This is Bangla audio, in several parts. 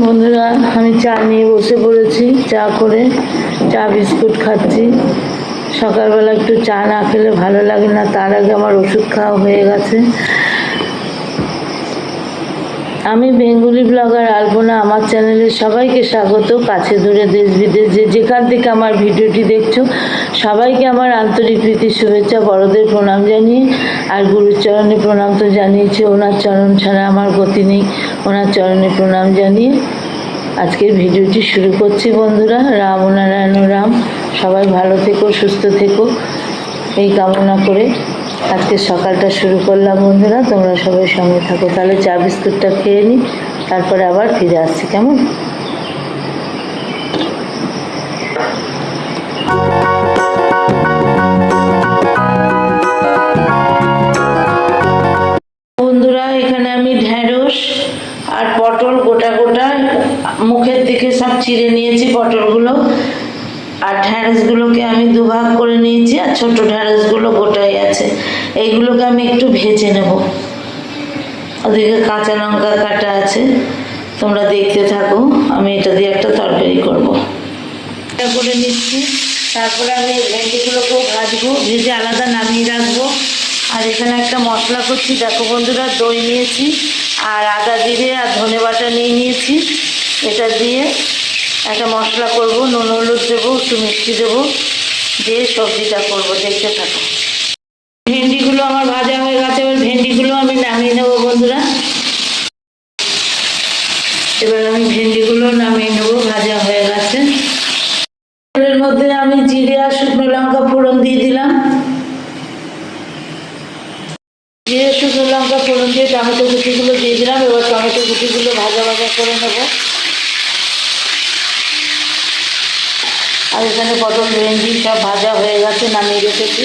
বন্ধুরা, আমি চা নিয়ে বসে পড়েছি। চা করে চা বিস্কুট খাচ্ছি। সকালবেলা একটু চা না খেলে ভালো লাগে না। তার আগে আমার ওষুধ খাওয়া হয়ে গেছে। আমি বেঙ্গলি ব্লগার আলপনা। আমার চ্যানেলে সবাইকে স্বাগত। কাছে দূরে দেশ বিদেশ যেখান থেকে আমার ভিডিওটি দেখছো, সবাইকে আমার আন্তরিক প্রীতি শুভেচ্ছা, বড়দের প্রণাম জানিয়ে, আর গুরুর চরণে প্রণাম তো জানিয়েছি। ওনার চরণ ছাড়া আমার গতি নেই। ওনার চরণে প্রণাম জানিয়ে আজকের ভিডিওটি শুরু করছি। বন্ধুরা, রাম নারায়ণ রাম। সবাই ভালো থেকো, সুস্থ থেকো, এই কামনা করে আজকে সকালটা শুরু করলাম। বন্ধুরা, তোমরা সবাই সঙ্গে থাকো। তাহলে চা বিস্কুটটা খেয়ে নিই, তারপরে আবার ফিরে আসছি। কেমন? বন্ধুরা, এখানে আমি ঢেঁড়স আর পটল গোটা গোটা মুখের দিকে সব চিড়ে নিয়েছি। পটলগুলো আর ঢেঁড়সগুলোকে আমি দুভাগ করে নিয়েছি, আর ছোট ঢেঁড়সগুলো গোটাই আছে। এইগুলোকে আমি একটু ভেজে নেব। ওদিকে কাঁচা লঙ্কা কাটা আছে, তোমরা দেখতে থাকো। আমি এটা দিয়ে একটা তরকারি করবো। এটা করে নিচ্ছি। তারপরে আমি ভেন্ডিগুলোকেও ভাজবো, ভেজে আলাদা নামিয়ে রাখবো। আর এখানে একটা মশলা করছি। দেখো বন্ধুরা, দই নিয়েছি আর আদা জিরে আর ধনে বাটা নিয়েছি। এটা দিয়ে একটা মশলা করব। নুন হলুদ দেবো, একটু মিষ্টি দেবো, দিয়ে সবজিটা করবো। দেখতে থাকো। ভেন্ডিগুলো আমার ভাজা হয়ে গেছে। এবার ভেন্ডিগুলো আমি নামিয়ে নেবো। বন্ধুরা, এবার আমি ভেন্ডিগুলো নামিয়ে নেবো, ভাজা হয়ে গেছে। এর মধ্যে আমি জিরে আর শুকনো লঙ্কা ফোড়ন দিয়ে দিলাম। জিরে শুকনো লঙ্কা ফোড়ন দিয়ে টমেটো কুচিগুলো দিয়ে দিলাম। এবার টমেটো কুচিগুলো ভাজা ভাজা করে নেব। আর এখানে পটল ভেন্ডি সব ভাজা হয়ে গেছে, নামিয়ে রেখেছি।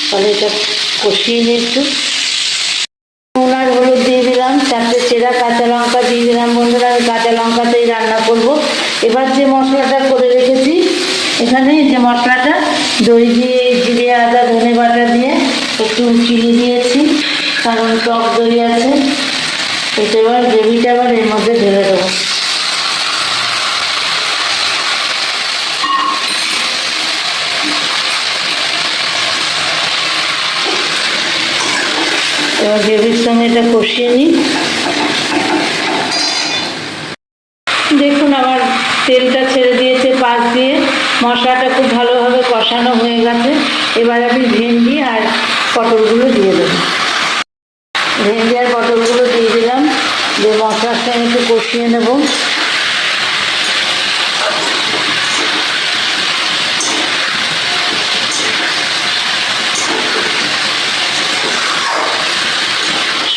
তাহলে এটা কষিয়ে নিয়ে একটু নুন আর হলুদ দিয়ে দিলাম। 4টে চেরা কাঁচা লঙ্কা দিয়ে দিলাম। বন্ধুরা, আমি কাঁচা লঙ্কাতেই রান্না করব। এবার যে মশলাটা করে রেখেছি, এখানে যে মশলাটা দই দিয়ে, জিরে আদা ধনে বাটা দিয়ে একটু চিনি দিয়েছি, কারণ টক দই আছে। এটা এবার গ্রেভিটা এবার এর মধ্যে ঢেলে দেবো। এবার গ্রেভির সঙ্গে এটা কষিয়ে নিই। দেখুন, আমার তেলটা ছেড়ে দিয়েছে পাশ দিয়ে। মশলাটা খুব ভালোভাবে কষানো হয়ে গেছে। এবার আমি ভেন্ডি আর পটলগুলো দিয়ে দেবো। ভেন্ডি আর পটলগুলো দিয়ে দিলাম, দিয়ে মশলার সঙ্গে একটু কষিয়ে নেব।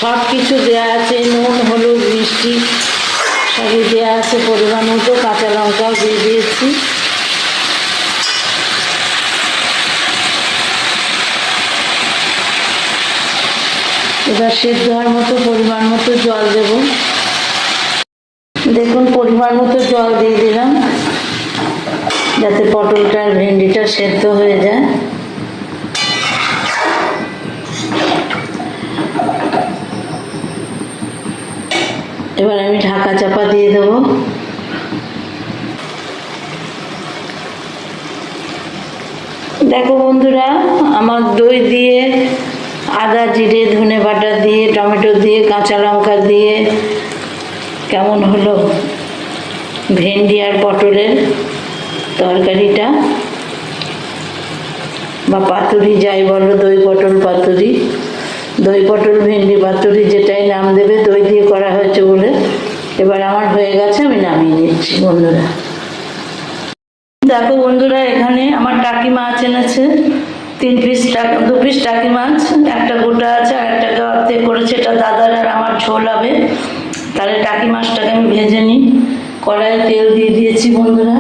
সব কিছু দেওয়া আছে, নুন হলুদ মিষ্টি সবই দেওয়া আছে পরিমাণ মতো। কাঁচা লঙ্কাও দিয়ে দিয়েছি। এবার সেদ্ধ হওয়ার মতো পরিমাণ মতো জল দেব। দেখুন, পরিমাণ মতো জল দিয়ে দিলাম, যাতে পটলটা আর ভেন্ডিটা সেদ্ধ হয়ে যায়। এবার আমি ঢাকা চাপা দিয়ে দেবো। দেখো বন্ধুরা, আমার দই দিয়ে, আদা জিরে ধনে বাটা দিয়ে, টমেটো দিয়ে, কাঁচা লঙ্কা দিয়ে কেমন হলো ভেন্ডি আর পটলের তরকারিটা, বা পাতুরি যাই বলো, দই পটল পাতুরি, দই পটল ভেন্ডি পাতুরি, যেটাই নাম দেবে, দই দিয়ে করা হয়েছে বলে। এবার আমার হয়ে গেছে, আমি নামিয়ে নিচ্ছি। বন্ধুরা দেখো, বন্ধুরা এখানে আমার টাকি মাছ এনেছে। 2 পিস টাকি মাছ, একটা গোটা আছে আর একটা গাওয়াতে করেছে। এটা দাদার আর আমার ঝোল হবে। তাহলে টাকি মাছটাকে আমি ভেজে নিই। কড়াইয়ে তেল দিয়ে দিয়েছি। বন্ধুরা,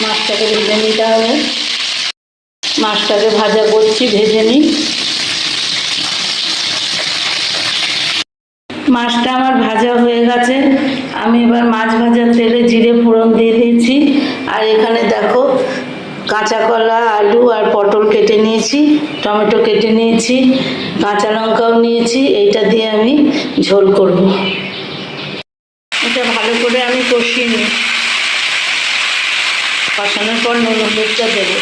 মাছটাকে ভেজে নিতে হবে। মাছটাকে ভাজা করছি, ভেজে নিই। মাছটা আমার ভাজা হয়ে গেছে। আমি এবার মাছ ভাজার তেলে জিরে ফোড়ন দিয়ে দিয়েছি। আর এখানে দেখো কাঁচা কলা, আলু আর পটল কেটে নিয়েছি, টমেটো কেটে নিয়েছি, কাঁচা লঙ্কাও নিয়েছি। এইটা দিয়ে আমি ঝোল করব। এটা ভালো করে আমি কষিয়ে নিই। কষানোর পর নুন হলুদটা দেবো।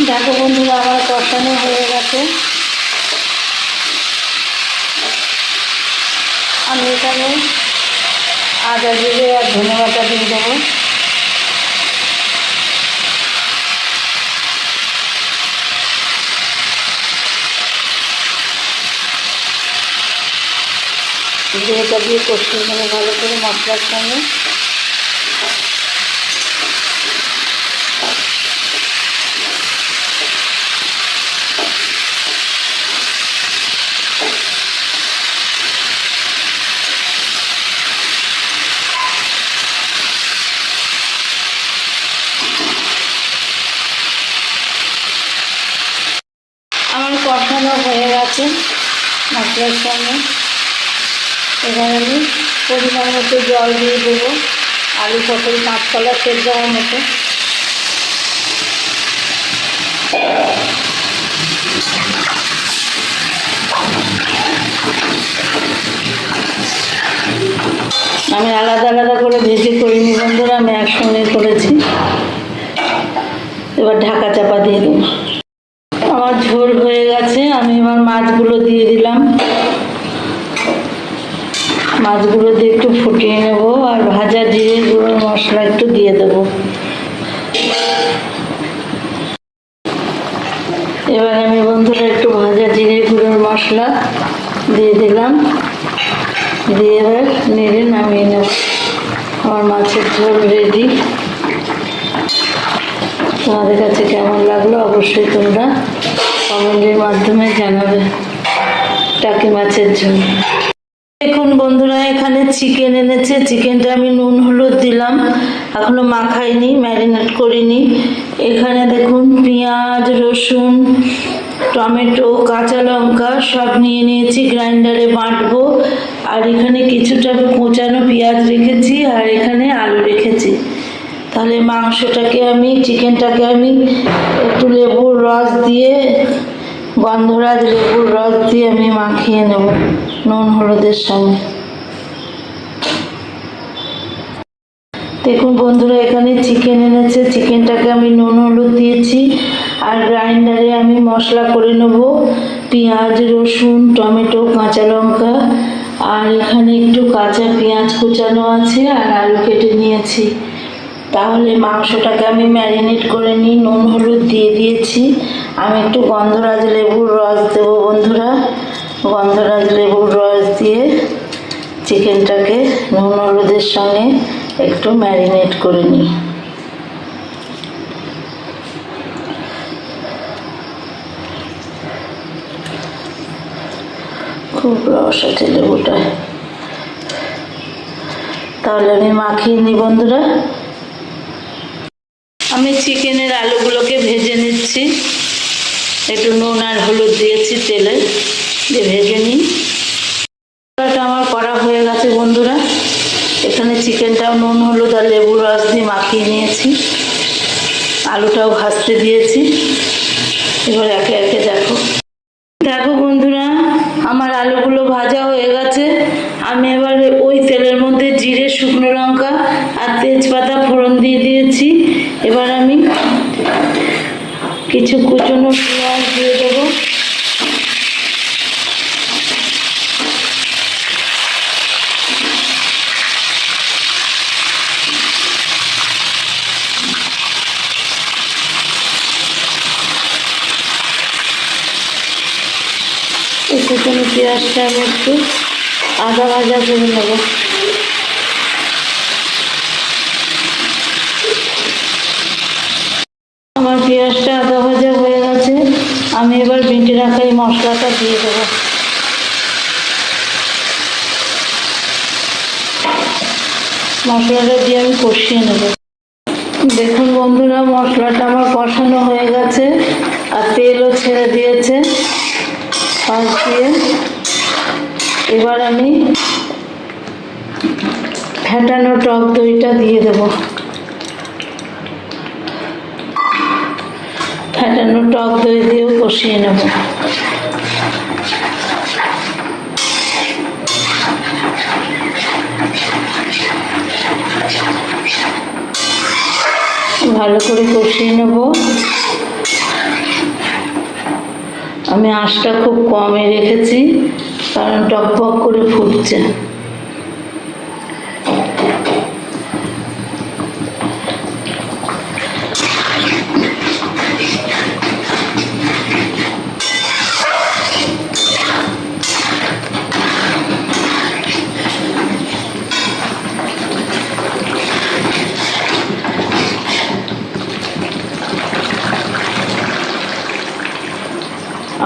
দেখো বন্ধুরা, আমার কষানো হয়ে গেছে। আমি এখানে আদা জিরে আর ধনে বাটা দিয়ে দেবো। এটা দিয়ে কষিয়ে নেবো ভালো করে মশলার সঙ্গে। আমার কষানো হয়ে গেছে মশলার সঙ্গে। এবার আমি পরিমাণ মতো জল দিয়ে দেবো। আলু পটল কাঁচকলা সেদ্ধ হওয়ার মতো। আমি আলাদা আলাদা করে ভেজে করিনি বন্ধুরা, আমি একসঙ্গে করেছি। এবার ঢাকা চাপা দিয়ে দেবো। আমার ঝোল হয়ে গেছে। আমি এবার মাছগুলো দিয়ে দিলাম। মাছগুলো দিয়ে একটু ফুটিয়ে নেব। আর ভাজা জিরে গুঁড়ো মশলা একটু দিয়ে দেব। এবার আমি বন্ধুরা একটু ভাজা জিরে গুঁড়োর মশলা দিয়ে দিলাম। দিয়ে এবার নেড়ে নামিয়ে নেব। আমার মাছের ঝোল রেডি। তোমাদের কাছে কেমন লাগলো অবশ্যই তোমরা কমেন্টের মাধ্যমে জানাবে। টাকি মাছের ঝোল। দেখুন বন্ধুরা, এখানে চিকেন এনেছে। চিকেনটা আমি নুন হলুদ দিলাম, এখনো মাখাইনি, ম্যারিনেট করিনি। এখানে দেখুন পেঁয়াজ, রসুন, টমেটো, কাঁচা লঙ্কা সব নিয়ে নিয়েছি, গ্রাইন্ডারে বাটবো। আর এখানে কিছুটা কোচানো পেঁয়াজ রেখেছি, আর এখানে আলু রেখেছি। তাহলে চিকেনটাকে আমি একটু লেবুর রস দিয়ে, গন্ধরাজ লেবুর রস দিয়ে আমি মাখিয়ে নেব নুন হলুদের সঙ্গে। দেখুন বন্ধুরা, এখানে চিকেন এনেছে। চিকেনটাকে আমি নুন হলুদ দিয়েছি। আর গ্রাইন্ডারে আমি মশলা করে নেব। পেঁয়াজ, রসুন, টমেটো, কাঁচা লঙ্কা, আর এখানে একটু কাঁচা পেঁয়াজ কুচানো আছে, আর আলু কেটে নিয়েছি। তাহলে মাংসটাকে আমি ম্যারিনেট করে নিই। নুন হলুদ দিয়ে দিয়েছি। আমি একটু গন্ধরাজ লেবুর রস দেবো বন্ধুরা। গন্ধরাজ লেবুর রস দিয়ে চিকেনটাকে নুন হলুদের সঙ্গে একটু ম্যারিনেট করে নিই। খুব রস আছে লেবুটায়। তাহলে আমি মাখিয়ে নিই বন্ধুরা। আমি চিকেনের আলুগুলোকে ভেজে নিচ্ছি। একটু নুন আর হলুদ দিয়েছি তেলে, দিয়ে ভেজে নিই। আমার করা হয়ে গেছে বন্ধুরা। এখানে চিকেনটাও নুন হলুদ আর লেবুর রস দিয়ে মাখিয়ে নিয়েছি। আলুটাও ভাজতে দিয়েছি। এবার একে একে দেখো বন্ধুরা, আমার আলুগুলো ভাজা হয়ে গেছে। আমি এবার ওই তেলের মধ্যে জিরে, শুকনো লঙ্কা আর তেজপাতা ফোড়ন দিয়ে দিয়েছি। এবার আমি কিছু কুচনো পেঁয়াজ দিয়ে দেবো। এই কুচনো পেঁয়াজটা আমি একটু আদা ভাজা করে নেব। আমার পেঁয়াজটা আদা ভাজা হয়ে গেছে। আমি এবার বেটে রাখা এই মশলাটা দিয়ে দেবো। মশলাটা দিয়ে আমি কষিয়ে নেব। দেখুন বন্ধুরা, মশলাটা আমার কষানো হয়ে গেছে আর তেলও ছেড়ে দিয়েছে পাশ দিয়ে। এবার আমি ফেটানো টক দইটা দিয়ে দেবো। ফেটানো টক দই দিয়েও কষিয়ে নেব। ভালো করে কষিয়ে নেব। আমি আঁচটা খুব কমে রেখেছি, কারণ টকবক করে ফুটছে।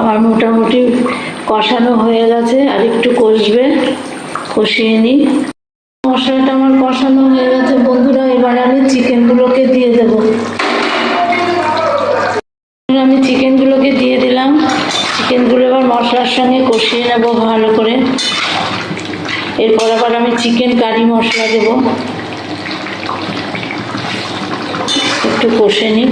আমার মোটামুটি কষানো হয়ে গেছে, আর একটু কষবে, কষিয়ে নিই। মশলাটা আমার কষানো হয়ে গেছে বন্ধুরা। এবার আমি চিকেনগুলোকে দিয়ে দেব। আমি চিকেনগুলোকে দিয়ে দিলাম। চিকেনগুলো এবার মশলার সঙ্গে কষিয়ে নেব ভালো করে। এরপর আবার আমি চিকেন কারি মশলা দেব, একটু কষে নিই।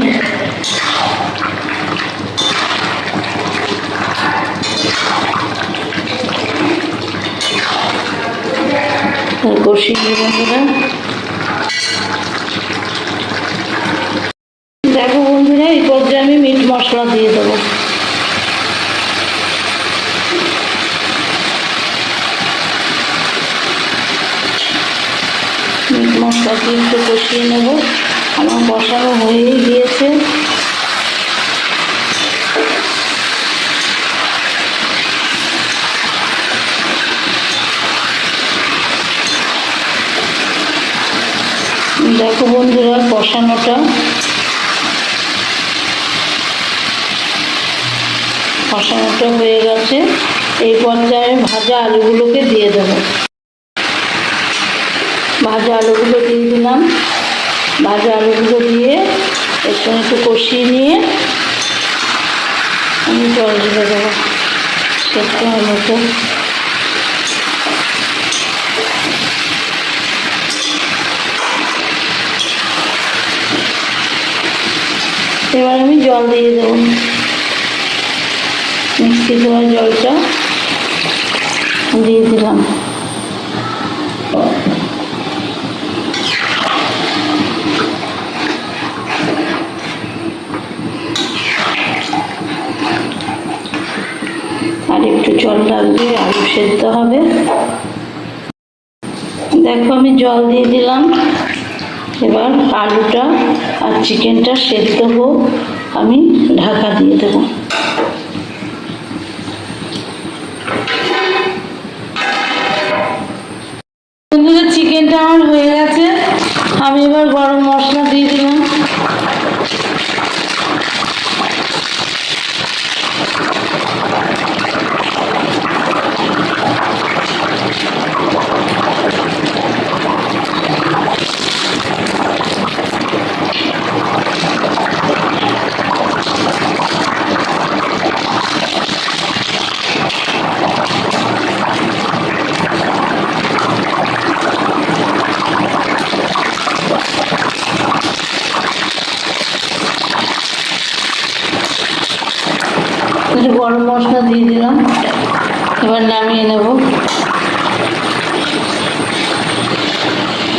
কষিয়ে নেব বন্ধুরা। দেখো বন্ধুরা, এই পর্যায়ে আমি মিট মশলা দিয়ে দেবো। মিট মশলা দিয়ে একটু কষিয়ে নেব। আমার কষানো হয়েই গিয়েছে। দেখো বন্ধুরা, কষানোটা হয়ে গেছে। এই পর্যায়ে ভাজা আলুগুলোকে দিয়ে দেবো। ভাজা আলুগুলো দিয়ে দিলাম। ভাজা আলুগুলো দিয়ে এর সঙ্গে একটু কষিয়ে নিয়ে আমি জল দিয়ে দেবো সেদ্ধ হওয়ার মতো। এবার আমি জল দিয়ে দেবো। মিক্সি ধোয়া জলটা দিয়ে দিলাম। আর একটু জল লাগবে, আলু সেদ্ধ হবে। দেখো আমি জল দিয়ে দিলাম। এবার আলুটা আর চিকেনটা সেদ্ধ হোক, আমি ঢাকা দিয়ে দেবো। চিকেনটা আমার হয়ে গেছে। আমি এবার গরম মশলা দিয়ে দিলাম। গরম মশলা দিয়ে দিলাম। এবার নামিয়ে নেব।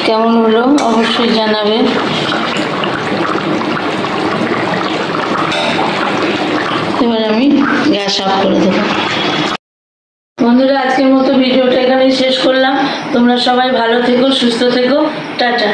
কেমন হলো অবশ্যই জানাবে। এবার আমি গ্যাস অফ করে দেবো। বন্ধুরা, আজকের মতো ভিডিওটা এখানেই শেষ করলাম। তোমরা সবাই ভালো থেকো, সুস্থ থেকো। টাটা।